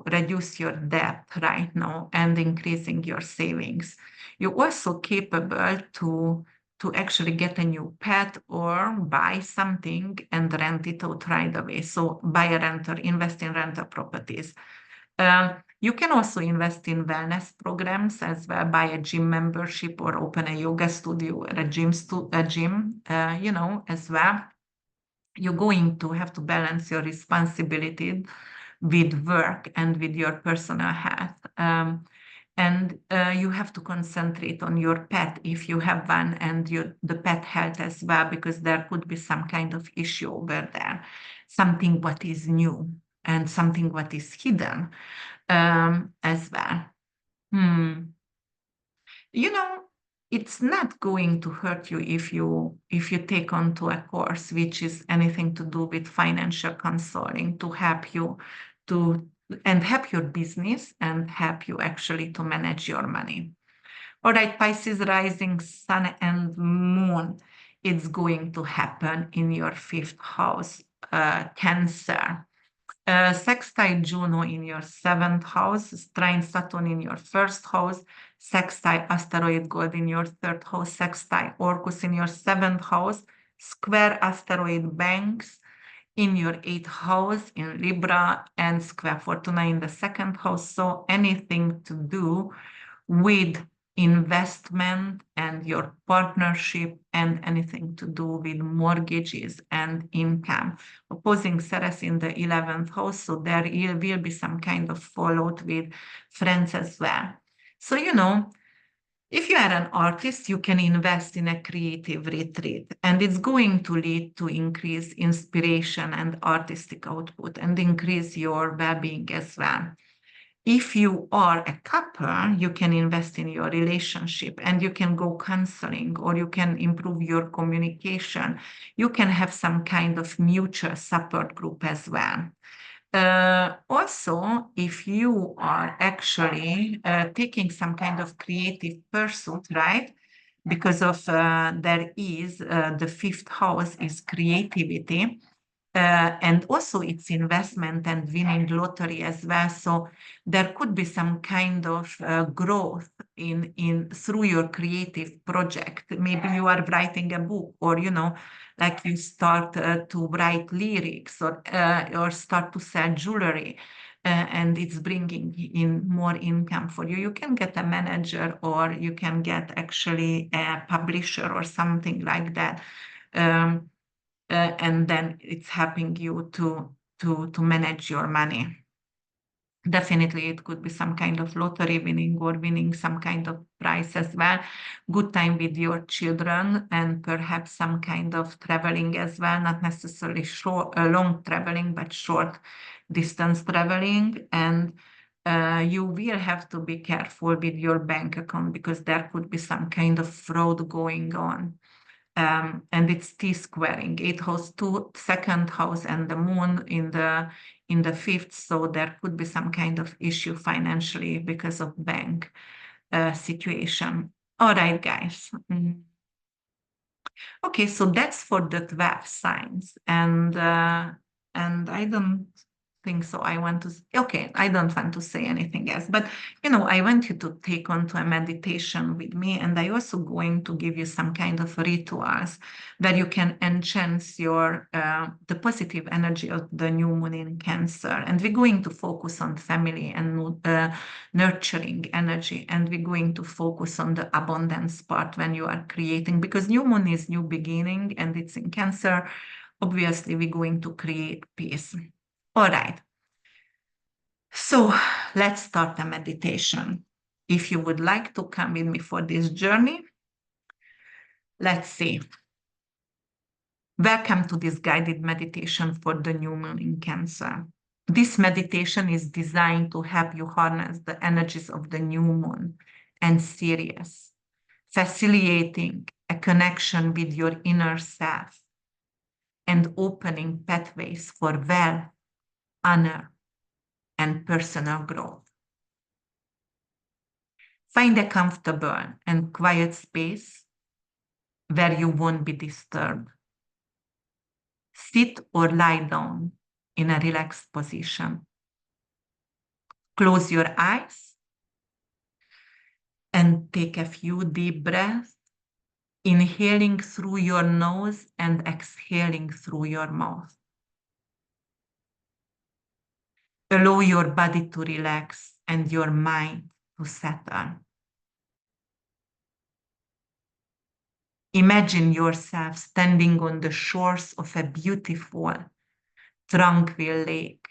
reduce your debt right now and increasing your savings. You're also capable to actually get a new pet or buy something and rent it out right away. So buy a renter, invest in rental properties. You can also invest in wellness programs as well, buy a gym membership or open a yoga studio or a gym, as well. You're going to have to balance your responsibility with work and with your personal health. And you have to concentrate on your pet if you have one, and the pet health as well, because there could be some kind of issue over there, something what is new and something what is hidden as well. It's not going to hurt you if you take on to a course which is anything to do with financial consulting, to help you and help your business and help you actually to manage your money. All right, Pisces rising sun and moon, it's going to happen in your fifth house, Cancer. Sextile Juno in your seventh house, trine Saturn in your first house, sextile asteroid God in your third house, sextile Orcus in your seventh house, square asteroid banks in your eighth house in Libra, and square Fortuna in the second house. So anything to do with investment and your partnership, and anything to do with mortgages and income. Opposing Ceres in the 11th house, so there will be some kind of fallout with friends as well. So, If you are an artist, you can invest in a creative retreat, and it's going to lead to increase inspiration and artistic output and increase your well-being as well. If you are a couple, you can invest in your relationship and you can go counseling or you can improve your communication. You can have some kind of mutual support group as well. Also, if you are actually taking some kind of creative pursuit, right? Because of there is the fifth house is creativity, and also it's investment and winning lottery as well. So there could be some kind of growth in through your creative project. Maybe you are writing a book, or like you start to write lyrics, or start to sell jewelry. And it's bringing in more income for you. You can get a manager, or you can get actually a publisher or something like that. Um, and then it's helping you to manage your money. Definitely, it could be some kind of lottery winning or winning some kind of prize as well. Good time with your children and perhaps some kind of traveling as well, not necessarily short, long traveling, but short distance traveling. And you will have to be careful with your bank account because there could be some kind of fraud going on. And it's T-squaring. It hosts two second house and the moon in the fifth, so there could be some kind of issue financially because of bank situation. All right, guys. Okay, so that's for the 12 signs, and I don't think so. Okay, I don't want to say anything else, but I want you to take on to a meditation with me, and I also going to give you some kind of rituals where you can enhance your the positive energy of the new moon in Cancer, and we're going to focus on family and nurturing energy, and we're going to focus on the abundance part when you are creating, because new moon is new beginning and it's in Cancer. Obviously, we're going to create peace. All right. So let's start the meditation. If you would like to come with me for this journey, let's see. Welcome to this guided meditation for the new moon in Cancer. This meditation is designed to help you harness the energies of the new moon and Sirius, facilitating a connection with your inner self and opening pathways for wealth, honor, and personal growth. Find a comfortable and quiet space where you won't be disturbed. Sit or lie down in a relaxed position. Close your eyes and take a few deep breaths, inhaling through your nose and exhaling through your mouth. Allow your body to relax and your mind to settle. Imagine yourself standing on the shores of a beautiful, tranquil lake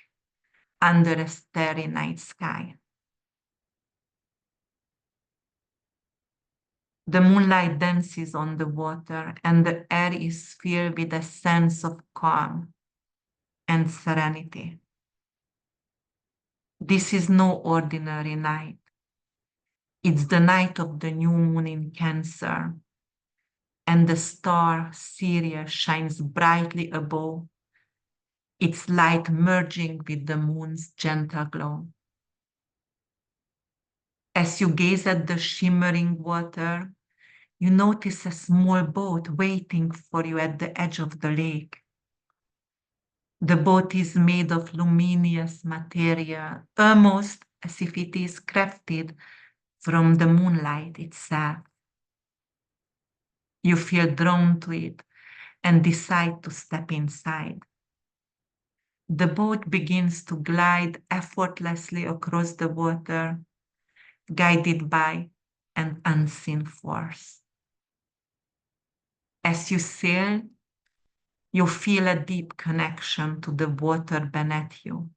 under a starry night sky. The moonlight dances on the water, and the air is filled with a sense of calm and serenity. This is no ordinary night. It's the night of the new moon in Cancer, and the star Sirius shines brightly above, its light merging with the moon's gentle glow. As you gaze at the shimmering water, you notice a small boat waiting for you at the edge of the lake. The boat is made of luminous material, almost as if it is crafted from the moonlight itself. You feel drawn to it and decide to step inside. The boat begins to glide effortlessly across the water, guided by an unseen force. As you sail, you feel a deep connection to the water beneath you.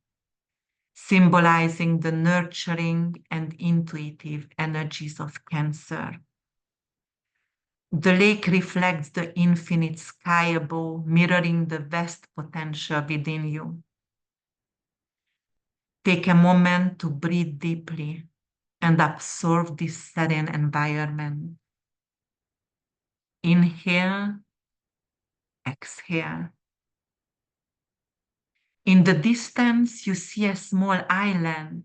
symbolizing the nurturing and intuitive energies of Cancer. The lake reflects the infinite sky above, mirroring the vast potential within you. Take a moment to breathe deeply and absorb this serene environment. Inhale, exhale. In the distance, you see a small island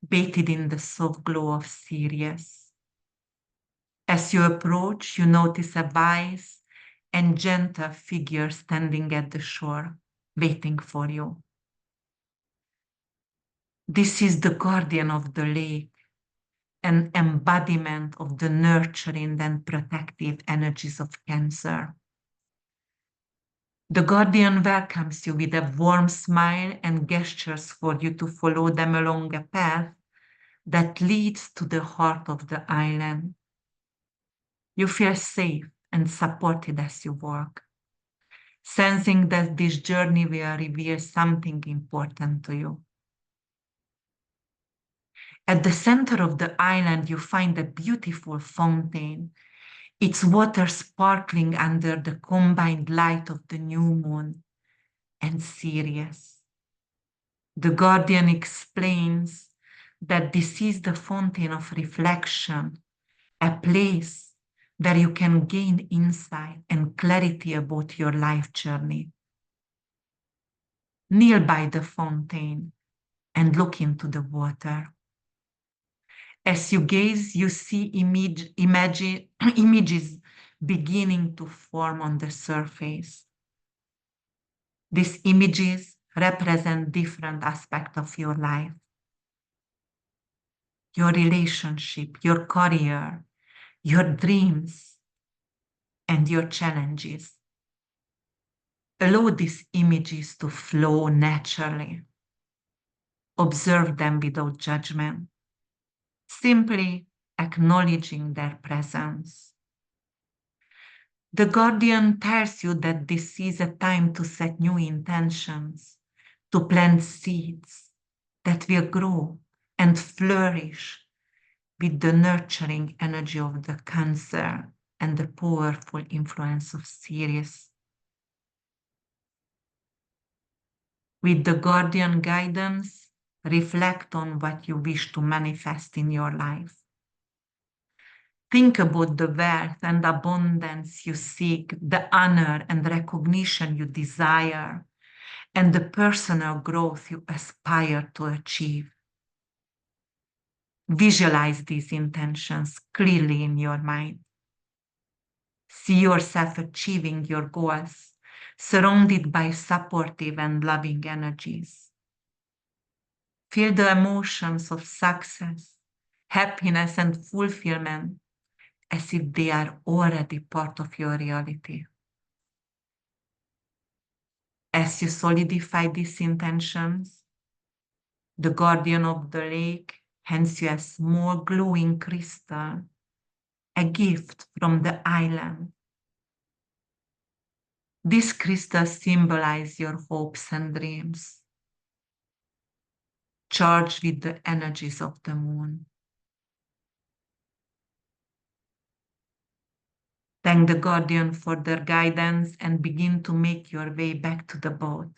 bathed in the soft glow of Sirius. As you approach, you notice a wise and gentle figure standing at the shore, waiting for you. This is the guardian of the lake, an embodiment of the nurturing and protective energies of Cancer. The guardian welcomes you with a warm smile and gestures for you to follow them along a path that leads to the heart of the island. You feel safe and supported as you walk, sensing that this journey will reveal something important to you. At the center of the island, you find a beautiful fountain, its water sparkling under the combined light of the new moon and Sirius. The guardian explains that this is the fountain of reflection, a place where you can gain insight and clarity about your life journey. Kneel by the fountain and look into the water. As you gaze, you see images beginning to form on the surface. These images represent different aspects of your life: your relationship, your career, your dreams, and your challenges. Allow these images to flow naturally. Observe them without judgment, simply acknowledging their presence. The guardian tells you that this is a time to set new intentions, to plant seeds that will grow and flourish with the nurturing energy of the Cancer and the powerful influence of Sirius. With the guardian guidance, reflect on what you wish to manifest in your life. Think about the wealth and abundance you seek, the honor and recognition you desire, and the personal growth you aspire to achieve. Visualize these intentions clearly in your mind. See yourself achieving your goals, surrounded by supportive and loving energies. Feel the emotions of success, happiness, and fulfillment as if they are already part of your reality. As you solidify these intentions, the guardian of the lake hands you a small glowing crystal, a gift from the island. This crystal symbolizes your hopes and dreams, charged with the energies of the moon. Thank the guardian for their guidance and begin to make your way back to the boat.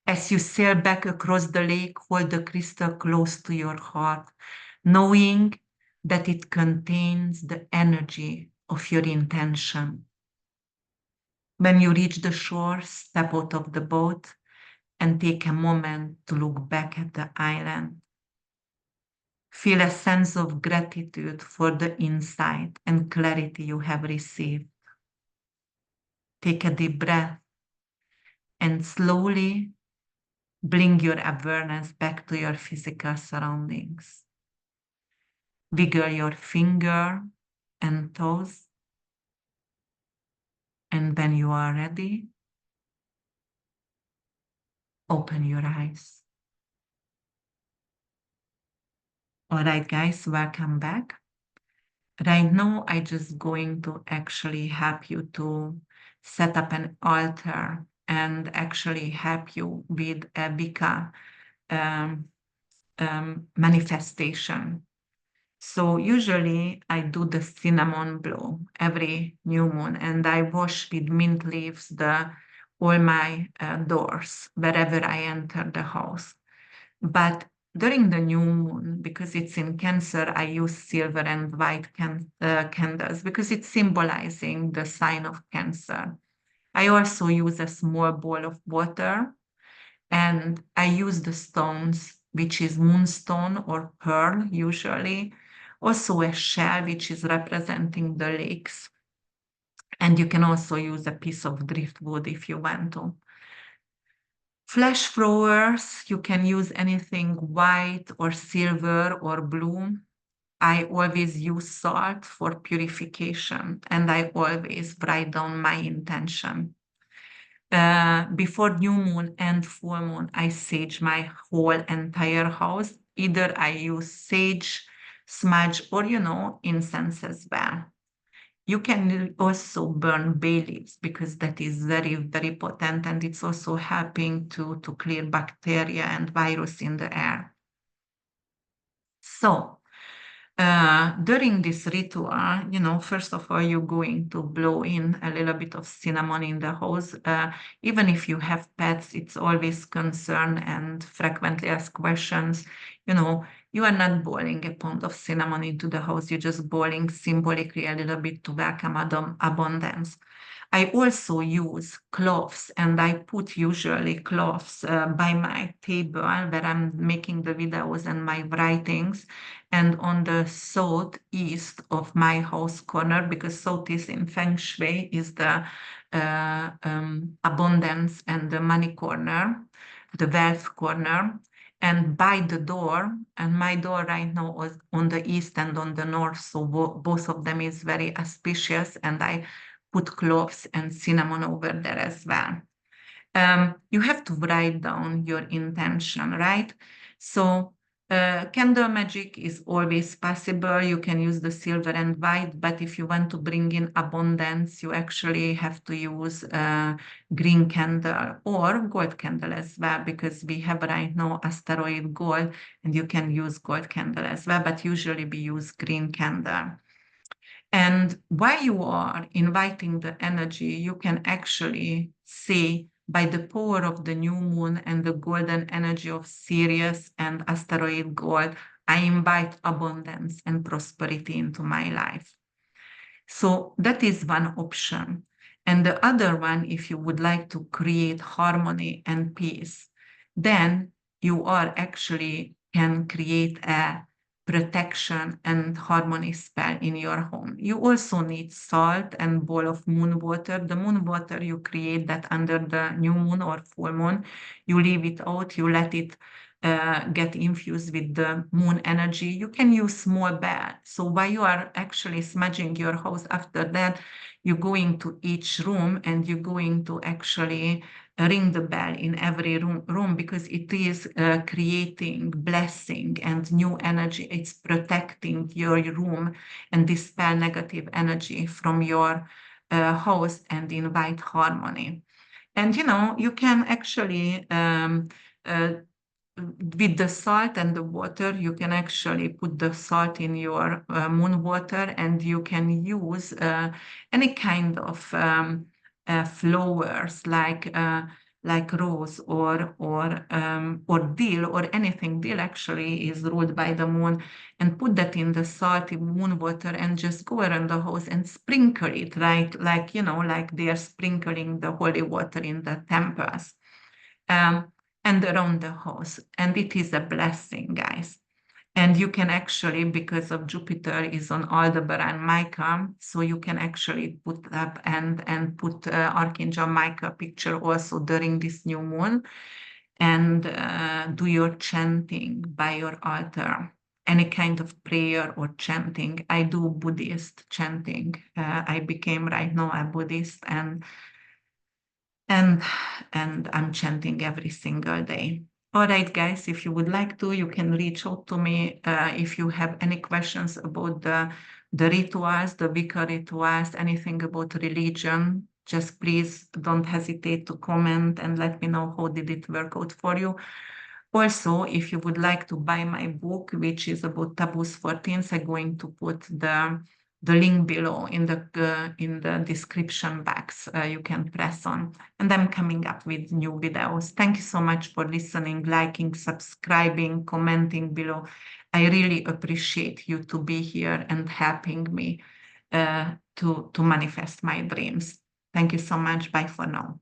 As you sail back across the lake, hold the crystal close to your heart, knowing that it contains the energy of your intention. When you reach the shore, step out of the boat and take a moment to look back at the island. Feel a sense of gratitude for the insight and clarity you have received. Take a deep breath and slowly bring your awareness back to your physical surroundings. Wiggle your finger and toes. And when you are ready, open your eyes. All right, guys, welcome back. Right now, I'm just going to actually help you to set up an altar and actually help you with a Wicca manifestation. So usually I do the cinnamon blow every new moon, and I wash with mint leaves all my doors wherever I enter the house. But during the new moon, because it's in Cancer, I use silver and white candles because it's symbolizing the sign of Cancer. I also use a small bowl of water, and I use the stones, which is moonstone or pearl usually, also a shell, which is representing the lakes. And you can also use a piece of driftwood if you want to. Flash flowers, you can use anything white or silver or blue. I always use salt for purification, and I always write down my intention. Before new moon and full moon, I sage my whole entire house. Either I use sage, smudge, or incense as well. You can also burn bay leaves because that is very, very potent, and it's also helping to clear bacteria and virus in the air. So during this ritual, first of all, you're going to blow in a little bit of cinnamon in the house. Even if you have pets, it's always concern and frequently asked questions. You are not boiling a pound of cinnamon into the house. You're just boiling symbolically a little bit to welcome abundance. I also use cloves, and I put usually cloves by my table where I'm making the videos and my writings, and on the southeast of my house corner, because southeast in Feng Shui is the abundance and the money corner, the wealth corner. And by the door, and my door right now is on the east and on the north, so both of them is very auspicious, and I put cloves and cinnamon over there as well. You have to write down your intention, right? So candle magic is always possible. You can use the silver and white, but if you want to bring in abundance, you actually have to use green candle or gold candle as well, because we have right now asteroid gold, and you can use gold candle as well, but usually we use green candle. And while you are inviting the energy, you can actually see by the power of the new moon and the golden energy of Sirius and asteroid gold, I invite abundance and prosperity into my life. So that is one option. And the other one, if you would like to create harmony and peace, then you are actually can create a protection and harmony spell in your home. You also need salt and bowl of moon water. The moon water, you create that under the new moon or full moon. You leave it out, you let it get infused with the moon energy. You can use small bell. So while you are actually smudging your house, after that, you're going to each room and you're going to actually ring the bell in every room, because it is creating blessing and new energy. It's protecting your room and dispel negative energy from your house and invite harmony. And you can actually with the salt and the water, you can actually put the salt in your moon water, and you can use any kind of flowers like rose or dill or anything. Dill actually is ruled by the moon, and put that in the salty moon water and just go around the house and sprinkle it, right? Like they are sprinkling the holy water in the temples. And around the house. And it is a blessing, guys. And you can actually, because of Jupiter is on Aldebaran Michael, so you can actually put up and put Archangel Michael picture also during this new moon, and do your chanting by your altar. Any kind of prayer or chanting. I do Buddhist chanting. I became right now a Buddhist, and I'm chanting every single day. All right, guys, if you would like to, you can reach out to me if you have any questions about the rituals, the Wicca rituals, anything about religion. Just please don't hesitate to comment and let me know how did it work out for you. Also, if you would like to buy my book, which is about taboos for teens, I'm going to put the link below in the description box. You can press on, and I'm coming up with new videos. Thank you so much for listening, liking, subscribing, commenting below. I really appreciate you to be here and helping me to manifest my dreams. Thank you so much. Bye for now.